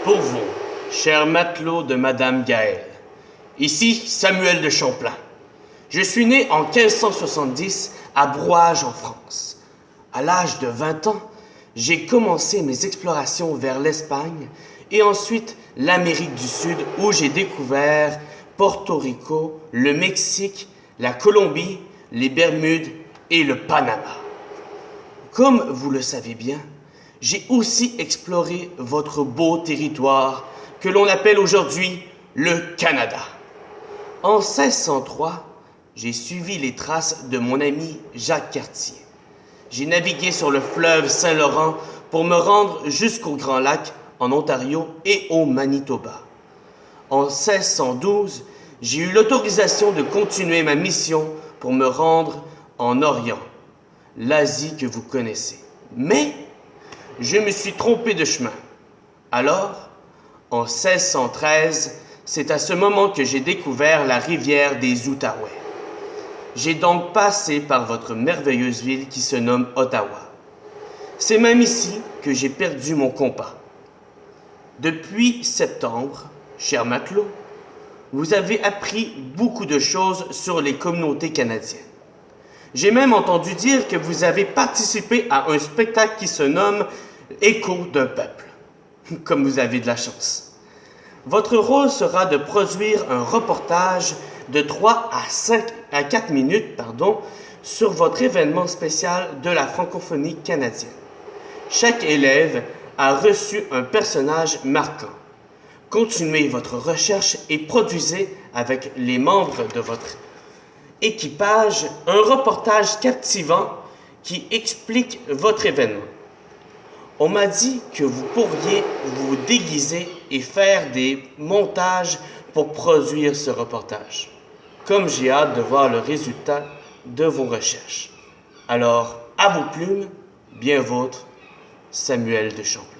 Pour vous, chers matelots de Madame Gaëlle, ici Samuel de Champlain. Je suis né en 1570 à Brouage en France. À l'âge de 20 ans, j'ai commencé mes explorations vers l'Espagne et ensuite l'Amérique du Sud où j'ai découvert Porto Rico, le Mexique, la Colombie, les Bermudes et le Panama. Comme vous le savez bien, j'ai aussi exploré votre beau territoire que l'on appelle aujourd'hui le Canada. En 1603, j'ai suivi les traces de mon ami Jacques Cartier. J'ai navigué sur le fleuve Saint-Laurent pour me rendre jusqu'au Grand Lac en Ontario et au Manitoba. En 1612, j'ai eu l'autorisation de continuer ma mission pour me rendre en Orient, l'Asie que vous connaissez. Mais je me suis trompé de chemin. Alors, en 1613, c'est à ce moment que j'ai découvert la rivière des Outaouais. J'ai donc passé par votre merveilleuse ville qui se nomme Ottawa. C'est même ici que j'ai perdu mon compas. Depuis septembre, chers matelots, vous avez appris beaucoup de choses sur les communautés canadiennes. J'ai même entendu dire que vous avez participé à un spectacle qui se nomme « Écho d'un peuple ». Comme vous avez de la chance. Votre rôle sera de produire un reportage de 3 à 4 minutes sur votre événement spécial de la francophonie canadienne. Chaque élève a reçu un personnage marquant. Continuez votre recherche et produisez avec les membres de votre équipage un reportage captivant qui explique votre événement. On m'a dit que vous pourriez vous déguiser et faire des montages pour produire ce reportage. Comme j'ai hâte de voir le résultat de vos recherches. Alors, à vos plumes, bien vôtre, Samuel de Champlain.